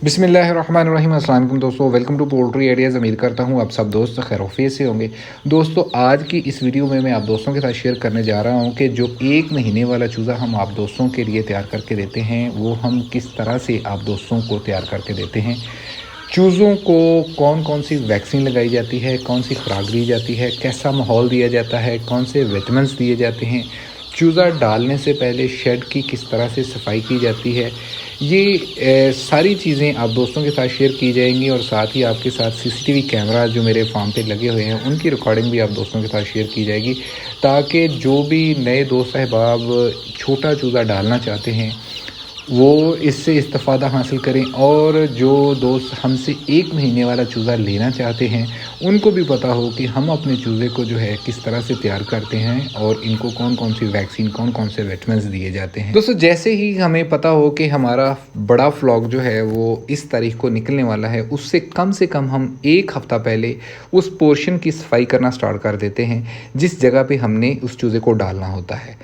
बिस्मिल्लाहिर्रहमानिर्रहीम। अस्सलाम वालेकुम दोस्तों, वेलकम टू पोल्ट्री आइडियाज़। उम्मीद करता हूँ आप सब दोस्त खैरियत से होंगे। दोस्तों, आज की इस वीडियो में मैं आप दोस्तों के साथ शेयर करने जा रहा हूँ कि जो 1 महीने वाला चूज़ा हम आप दोस्तों के लिए तैयार करके देते हैं वो हम किस तरह से आप दोस्तों को तैयार करके देते हैं। चूज़ों को कौन कौन सी वैक्सीन लगाई जाती है, कौन सी खुराक दी जाती है, कैसा माहौल दिया जाता है, कौन से विटामिन्स दिए जाते हैं, चूज़ा डालने से पहले शेड की किस तरह से सफाई की जाती है, ये सारी चीज़ें आप दोस्तों के साथ शेयर की जाएंगी। और साथ ही आपके साथ सीसीटीवी कैमरा जो मेरे फार्म पे लगे हुए हैं उनकी रिकॉर्डिंग भी आप दोस्तों के साथ शेयर की जाएगी, ताकि जो भी नए दोस्त अहबाब छोटा चूज़ा डालना चाहते हैं वो इससे इस्तेफ़ादा हासिल करें, और जो दोस्त हमसे 1 महीने वाला चूज़ा लेना चाहते हैं उनको भी पता हो कि हम अपने चूज़े को जो है किस तरह से तैयार करते हैं और इनको कौन कौन सी वैक्सीन, कौन कौन से विटामिन्स दिए जाते हैं। दोस्तों, जैसे ही हमें पता हो कि हमारा बड़ा फ्लॉग जो है वो इस तारीख को निकलने वाला है, उससे कम हम 1 हफ़्ता पहले उस पोर्शन की सफाई करना स्टार्ट कर देते हैं जिस जगह पे हमने उस चूज़े को डालना होता है।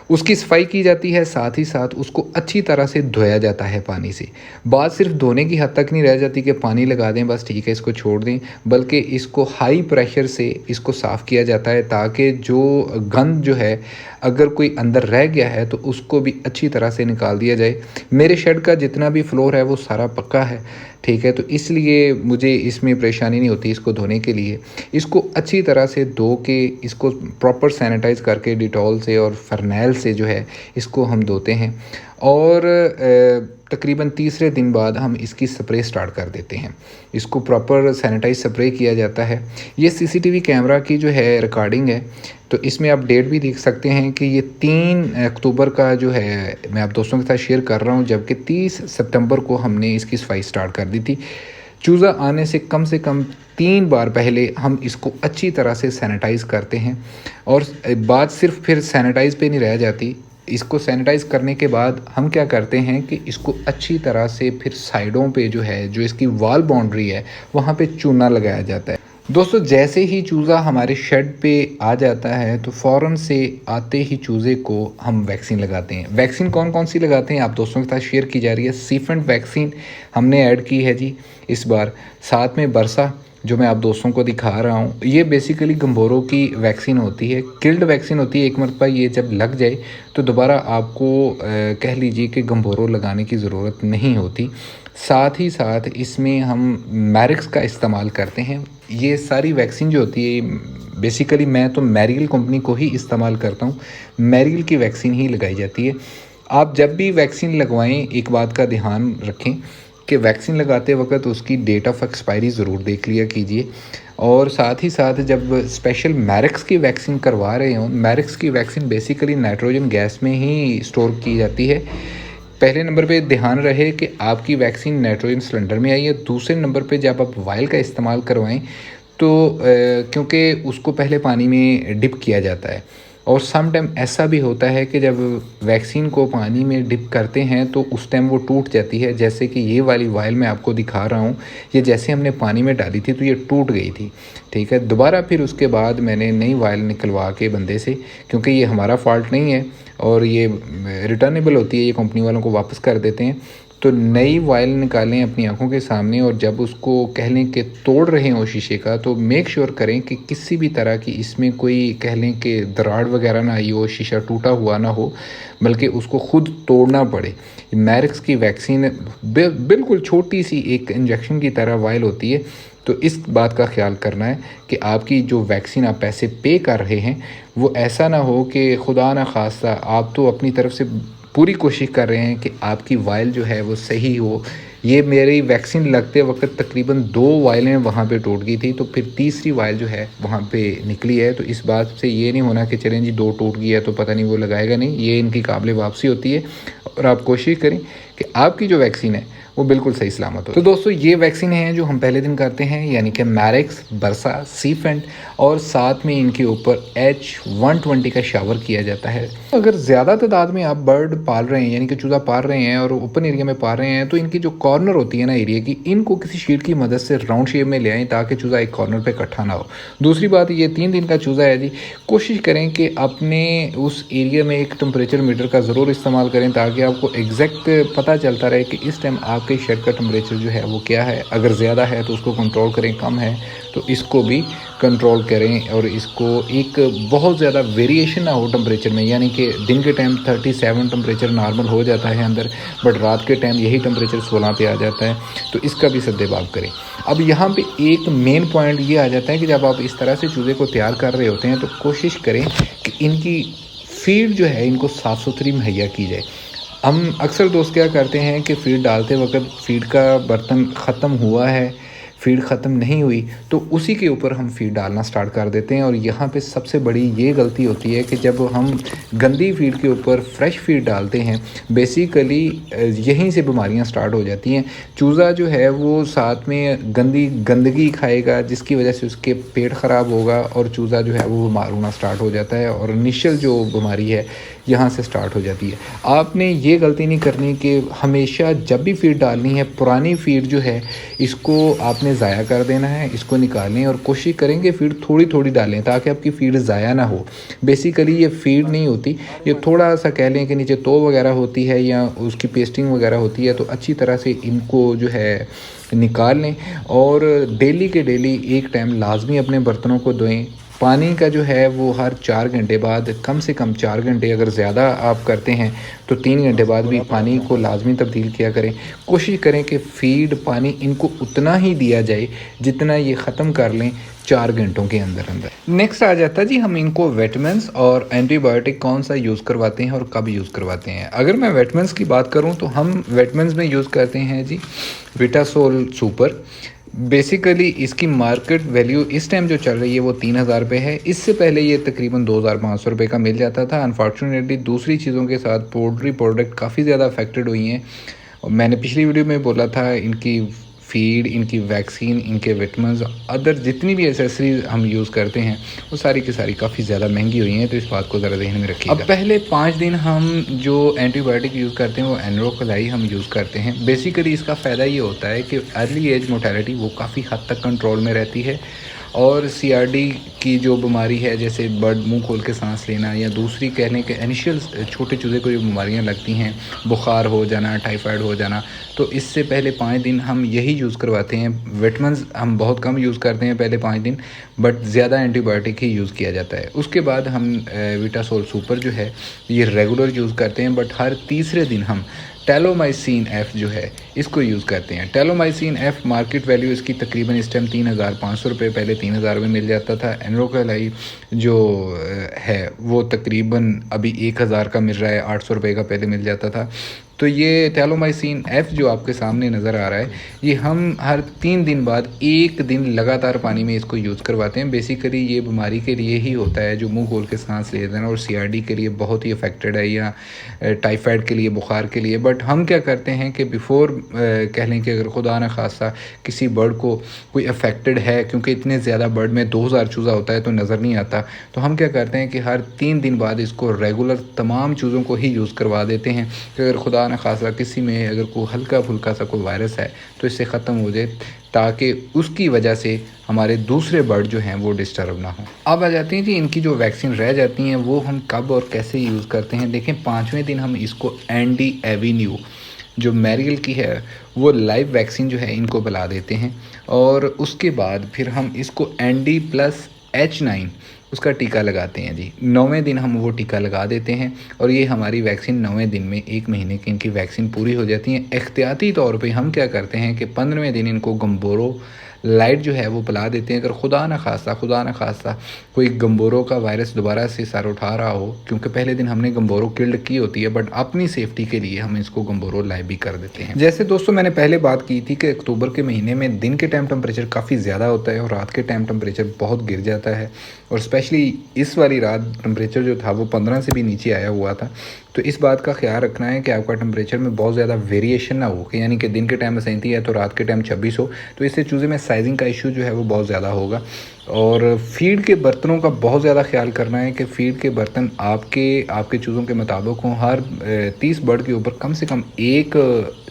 उसकी सफाई की जाती है, साथ ही साथ उसको अच्छी तरह से धोया जाता है पानी से। बात सिर्फ धोने की हद तक नहीं रह जाती कि पानी लगा दें बस ठीक है इसको छोड़ दें, बल्कि इसको हाई प्रेशर से इसको साफ़ किया जाता है, ताकि जो गंद जो है अगर कोई अंदर रह गया है तो उसको भी अच्छी तरह से निकाल दिया जाए। मेरे शेड का जितना भी फ्लोर है वो सारा पक्का है, ठीक है, तो इसलिए मुझे इसमें परेशानी नहीं होती इसको धोने के लिए। इसको अच्छी तरह से धो के इसको प्रॉपर सैनिटाइज़ करके डिटॉल से और फरनैल से जो है इसको हम धोते हैं, और तकरीबन तीसरे दिन बाद हम इसकी स्प्रे स्टार्ट कर देते हैं। इसको प्रॉपर सैनिटाइज स्प्रे किया जाता है। ये सीसीटीवी कैमरा की जो है रिकॉर्डिंग है, तो इसमें आप डेट भी देख सकते हैं कि ये 3 अक्टूबर का जो है मैं आप दोस्तों के साथ शेयर कर रहा हूँ, जबकि 30 सितंबर को हमने इसकी सफाई स्टार्ट कर दी थी। चूज़ा आने से कम 3 बार पहले हम इसको अच्छी तरह से सैनिटाइज़ करते हैं, और बात सिर्फ फिर सैनिटाइज़ पे नहीं रह जाती। इसको सैनिटाइज़ करने के बाद हम क्या करते हैं कि इसको अच्छी तरह से फिर साइडों पे जो है, जो इसकी वॉल बाउंड्री है, वहाँ पे चूना लगाया जाता है। दोस्तों, जैसे ही चूज़ा हमारे शेड पे आ जाता है तो फ़ौरन से आते ही चूज़े को हम वैक्सीन लगाते हैं। वैक्सीन कौन कौन सी लगाते हैं आप दोस्तों के साथ शेयर की जा रही है। सीफेंट वैक्सीन हमने ऐड की है जी इस बार, साथ में बरसा जो मैं आप दोस्तों को दिखा रहा हूँ, ये बेसिकली गंभोरों की वैक्सीन होती है, किल्ड वैक्सीन होती है। एक मरतबा ये जब लग जाए तो दोबारा आपको कह लीजिए कि गंभोरों लगाने की ज़रूरत नहीं होती। साथ ही साथ इसमें हम मैरिक्स का इस्तेमाल करते हैं। ये सारी वैक्सीन जो होती है बेसिकली मैं तो मैरियल कंपनी को ही इस्तेमाल करता हूँ, मैरियल की वैक्सीन ही लगाई जाती है। आप जब भी वैक्सीन लगवाएं एक बात का ध्यान रखें कि वैक्सीन लगाते वक्त उसकी डेट ऑफ एक्सपायरी ज़रूर देख लिया कीजिए, और साथ ही साथ जब स्पेशल मैरिक्स की वैक्सीन करवा रहे हों, मैरिक्स की वैक्सीन बेसिकली नाइट्रोजन गैस में ही स्टोर की जाती है। पहले नंबर पे ध्यान रहे कि आपकी वैक्सीन नाइट्रोजन सिलेंडर में आई है। दूसरे नंबर पे जब आप वायल का इस्तेमाल करवाएं तो क्योंकि उसको पहले पानी में डिप किया जाता है, और सम टाइम ऐसा भी होता है कि जब वैक्सीन को पानी में डिप करते हैं तो उस टाइम वो टूट जाती है। जैसे कि ये वाली वायल मैं आपको दिखा रहा हूँ, ये जैसे हमने पानी में डाली थी तो ये टूट गई थी, ठीक है। दोबारा फिर उसके बाद मैंने नई वायल निकलवा के बंदे से, क्योंकि ये हमारा फॉल्ट नहीं है और ये रिटर्नेबल होती है, ये कंपनी वालों को वापस कर देते हैं, तो नई वायल निकालें अपनी आंखों के सामने, और जब उसको कह लें कि तोड़ रहे हो शीशे का तो मेक श्योर करें कि किसी भी तरह की इसमें कोई कह लें कि दरार वगैरह ना आई हो, शीशा टूटा हुआ ना हो, बल्कि उसको खुद तोड़ना पड़े। मैरिक्स की वैक्सीन बिल्कुल छोटी सी एक इंजेक्शन की तरह वायल होती है, तो इस बात का ख्याल करना है कि आपकी जो वैक्सीन आप पैसे पे कर रहे हैं वो ऐसा ना हो कि खुदा ना खास्ता आप तो अपनी तरफ से पूरी कोशिश कर रहे हैं कि आपकी वायल जो है वो सही हो। ये मेरी वैक्सीन लगते वक्त तकरीबन 2 वायलें वहाँ पे टूट गई थी, तो फिर तीसरी वायल जो है वहाँ पे निकली है। तो इस बात से ये नहीं होना कि चलें जी 2 टूट गई है तो पता नहीं वो लगाएगा नहीं, ये इनकी काबिल वापसी होती है, और आप कोशिश करें कि आपकी जो वैक्सीन है वो बिल्कुल सही सलामत हो। तो दोस्तों, ये वैक्सीन है जो हम पहले दिन करते हैं, यानी कि मैरिक्स, बरसा, सीफेंट, और साथ में इनके ऊपर H120 का शावर किया जाता है। अगर ज़्यादा तादाद में आप बर्ड पाल रहे हैं, यानी कि चूज़ा पाल रहे हैं और ओपन एरिया में पाल रहे हैं, तो इनकी जो कॉर्नर होती है ना एरिया की, इनको किसी शीट की मदद से राउंड शेप में ले आएँ ताकि चूज़ा एक कॉर्नर पर इकट्ठा ना हो। दूसरी बात, ये 3 दिन का चूज़ा है जी, कोशिश करें कि अपने उस एरिया में एक टेम्परेचर मीटर का ज़रूर इस्तेमाल करें ताकि आपको एग्जैक्ट पता चलता रहे कि इस टाइम आप आपके शेड का टेम्परेचर जो है वो क्या है। अगर ज़्यादा है तो उसको कंट्रोल करें, कम है तो इसको भी कंट्रोल करें। और इसको एक बहुत ज़्यादा वेरिएशन ना हो टेम्परेचर में, यानी कि दिन के टाइम 37 टेम्परेचर नॉर्मल हो जाता है अंदर, बट रात के टाइम यही टेम्परेचर 16 पे आ जाता है, तो इसका भी सद्देबाब करें। अब यहाँ पे एक मेन पॉइंट ये आ जाता है कि जब आप इस तरह से चूज़े को तैयार कर रहे होते हैं तो कोशिश करें कि इनकी फीड जो है इनको साफ़ सुथरी मुहैया की जाए। हम अक्सर दोस्त क्या करते हैं कि फ़ीड डालते वक्त फ़ीड का बर्तन ख़त्म हुआ है, फ़ीड ख़त्म नहीं हुई, तो उसी के ऊपर हम फ़ीड डालना स्टार्ट कर देते हैं। और यहाँ पे सबसे बड़ी ये गलती होती है कि जब हम गंदी फ़ीड के ऊपर फ्रेश फ़ीड डालते हैं, बेसिकली यहीं से बीमारियाँ स्टार्ट हो जाती हैं। चूज़ा जो है वो साथ में गंदगी खाएगा, जिसकी वजह से उसके पेट ख़राब होगा और चूज़ा जो है वो बीमार होना स्टार्ट हो जाता है, और इनिशियल जो बीमारी है यहाँ से स्टार्ट हो जाती है। आपने ये गलती नहीं करनी कि हमेशा जब भी फ़ीड डालनी है, पुरानी फ़ीड जो है इसको आपने ज़ाया कर देना है, इसको निकालें और कोशिश करें कि फ़ीड थोड़ी थोड़ी डालें ताकि आपकी फ़ीड ज़ाया ना हो। बेसिकली ये फ़ीड नहीं होती, ये थोड़ा सा कह लें कि नीचे तो वगैरह होती है या उसकी पेस्टिंग वगैरह होती है, तो अच्छी तरह से इनको जो है निकाल लें। और डेली के डेली एक टाइम लाजमी अपने बर्तनों को धोएं। पानी का जो है वो हर 4 घंटे बाद, कम से कम 4 घंटे, अगर ज़्यादा आप करते हैं तो 3 घंटे बाद भी पानी को लाजमी तब्दील किया करें। कोशिश करें कि फ़ीड पानी इनको उतना ही दिया जाए जितना ये ख़त्म कर लें 4 घंटों के अंदर अंदर। नेक्स्ट आ जाता है जी, हम इनको विटामिन्स और एंटीबायोटिक कौन सा यूज़ करवाते हैं और कब यूज़ करवाते हैं। अगर मैं विटामिन्स की बात करूँ तो हम विटामिन्स में यूज़ करते हैं जी विटासोल सुपर। बेसिकली इसकी मार्केट वैल्यू इस टाइम जो चल रही है वो 3000 रुपये है। इससे पहले ये तकरीबन 2500 रुपये का मिल जाता था। अनफॉर्चुनेटली दूसरी चीज़ों के साथ पोल्ट्री प्रोडक्ट काफ़ी ज़्यादा अफेक्टेड हुई हैं। और मैंने पिछली वीडियो में बोला था इनकी फ़ीड, इनकी वैक्सीन, इनके विटामिन्स, अदर जितनी भी एसेसरीज हम यूज़ करते हैं वो सारी की सारी काफ़ी ज़्यादा महंगी हुई हैं, तो इस बात को ज़रा ध्यान में रखिएगा। अब पहले 5 दिन हम जो एंटीबायोटिक यूज़ करते हैं वो एनरोकोलाई हम यूज़ करते हैं। बेसिकली इसका फ़ायदा ये होता है कि अर्ली एज मोर्टेलिटी वो काफ़ी हद तक कंट्रोल में रहती है, और सीआरडी की जो बीमारी है, जैसे बर्ड मुंह खोल के सांस लेना, या दूसरी कहने के इनिशियल छोटे चूज़े को जो बीमारियां लगती हैं, बुखार हो जाना, टाइफाइड हो जाना, तो इससे पहले 5 दिन हम यही यूज़ करवाते हैं। विटामिन्स हम बहुत कम यूज़ करते हैं पहले 5 दिन, बट ज़्यादा एंटीबायोटिक ही यूज़ किया जाता है। उसके बाद हम विटासोल सुपर जो है ये रेगुलर यूज़ करते हैं, बट हर तीसरे दिन हम टेलोमाइसिन एफ़ जो है इसको यूज़ करते हैं। टेलोमाइसिन एफ़ मार्केट वैल्यू इसकी तकरीबन इस टाइम 3500 रुपये, पहले 3000 में मिल जाता था। एनरोकोलाई जो है वो तकरीबन अभी 1000 का मिल रहा है, 800 रुपये का पहले मिल जाता था। तो ये टेलोमाइसिन एफ़ जो आपके सामने नज़र आ रहा है, ये हम हर 3 दिन बाद 1 दिन लगातार पानी में इसको यूज़ करवाते हैं। बेसिकली ये बीमारी के लिए ही होता है जो मुंह खोल के सांस ले देना, और सीआरडी के लिए बहुत ही अफेक्टेड है, या टाइफाइड के लिए, बुखार के लिए। बट हम क्या करते हैं कि बिफ़ोर कह लें कि अगर खुदा न खासा किसी बर्ड को कोई अफेक्टेड है, क्योंकि इतने ज़्यादा बर्ड में 2000 चूज़ा होता है तो नज़र नहीं आता, तो हम क्या करते हैं कि हर 3 दिन बाद इसको रेगुलर तमाम चूज़ों को ही यूज़ करवा देते हैं कि अगर खुदा न खासा किसी में अगर कोई हल्का फुल्का सा कोई वायरस है तो इससे ख़त्म हो जाए, ताकि उसकी वजह से हमारे दूसरे बर्ड जो हैं वो डिस्टर्ब ना हो। अब आ जाती हैं जी इनकी जो वैक्सीन रह जाती हैं वो हम कब और कैसे यूज़ करते हैं। देखें, 5वें दिन हम इसको एंडी एवेन्यू जो मैरियल की है वो लाइव वैक्सीन जो है इनको पिला देते हैं, और उसके बाद फिर हम इसको ND+H9 उसका टीका लगाते हैं जी। 9वें दिन हम वो टीका लगा देते हैं, और ये हमारी वैक्सीन 9वें दिन में 1 महीने की इनकी वैक्सीन पूरी हो जाती है। एहतियाती तौर पे हम क्या करते हैं कि 15वें दिन इनको गम्बोरो लाइट जो है वो पिला देते हैं। अगर खुदा न खास्ता कोई गम्बोरो का वायरस दोबारा से सर उठा रहा हो, क्योंकि पहले दिन हमने गम्बोरो किल्ड की होती है, बट अपनी सेफ्टी के लिए हम इसको गम्बोरो लाइव भी कर देते हैं। जैसे दोस्तों मैंने पहले बात की थी कि अक्टूबर के महीने में दिन के टाइम टेम्परेचर काफ़ी ज़्यादा होता है और रात के टाइम टेम्परेचर बहुत गिर जाता है, और स्पेशली इस वाली रात टेम्परेचर जो था वो 15 से भी नीचे आया हुआ था। तो इस बात का ख्याल रखना है कि आपका टेम्परेचर में बहुत ज़्यादा वेरिएशन ना हो, कि यानी कि दिन के टाइम में 37 है तो रात के टाइम 26 हो, तो इससे चूज़े में साइजिंग का इशू जो है वो बहुत ज़्यादा होगा। और फीड के बर्तनों का बहुत ज़्यादा ख्याल करना है कि फ़ीड के बर्तन आपके चूज़ों के मुताबिक हों। हर 30 बर्ड के ऊपर कम से कम एक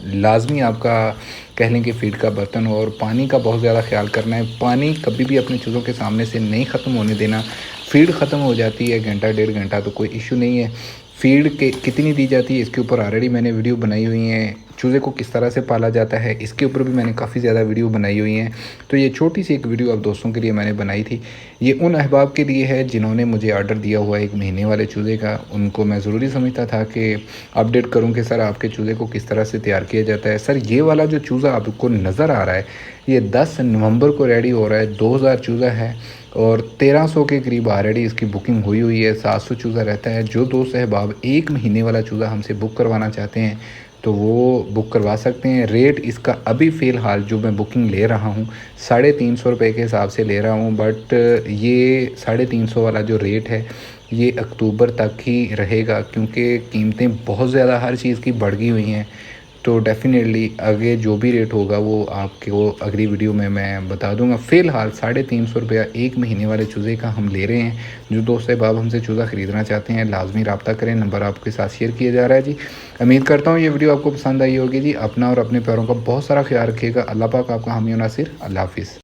लाजमी आपका कह लें कि फीड का बर्तन हो। और पानी का बहुत ज़्यादा ख्याल करना है, पानी कभी भी अपने चूज़ों के सामने से नहीं ख़त्म होने देना। फीड ख़त्म हो जाती है घंटा 1.5 घंटा तो कोई इशू नहीं है, फीड के कितनी दी जाती है इसके ऊपर ऑलरेडी मैंने वीडियो बनाई हुई है। चूज़े को किस तरह से पाला जाता है इसके ऊपर भी मैंने काफ़ी ज़्यादा वीडियो बनाई हुई हैं। तो ये छोटी सी एक वीडियो आप दोस्तों के लिए मैंने बनाई थी। ये उन अहबाब के लिए है जिन्होंने मुझे ऑर्डर दिया हुआ 1 महीने वाले चूज़े का। उनको मैं ज़रूरी समझता था कि अपडेट करूं कि सर आपके चूज़े को किस तरह से तैयार किया जाता है। सर ये वाला जो चूज़ा आपको नज़र आ रहा है ये 10 नवंबर को रेडी हो रहा है। 2000 चूज़ा है और 1300 के करीब ऑलरेडी इसकी बुकिंग हुई है। 700 चूज़ा रहता है। जो दोस्त अहबाब 1 महीने वाला चूज़ा हमसे बुक करवाना चाहते हैं तो वो बुक करवा सकते हैं। रेट इसका अभी फ़िलहाल जो मैं बुकिंग ले रहा हूँ 350 रुपये के हिसाब से ले रहा हूँ, बट ये 350 वाला जो रेट है ये अक्टूबर तक ही रहेगा क्योंकि कीमतें बहुत ज़्यादा हर चीज़ की बढ़ गई हुई हैं। तो डेफ़िनेटली आगे जो भी रेट होगा वो आपको अगली वीडियो में मैं बता दूंगा। फ़िलहाल 350 रुपया 1 महीने वाले चूज़े का हम ले रहे हैं। जो दोस्त अहबाब हमसे चूज़ा ख़रीदना चाहते हैं लाजमी रब्ता करें, नंबर आपके साथ शेयर किया जा रहा है जी। उम्मीद करता हूँ ये वीडियो आपको पसंद आई होगी जी। अपना और अपने प्यारों का बहुत सारा ख्याल रखिएगा। अल्लाह पाक आपका हामी और नासिर। अल्लाह हाफ़िज़।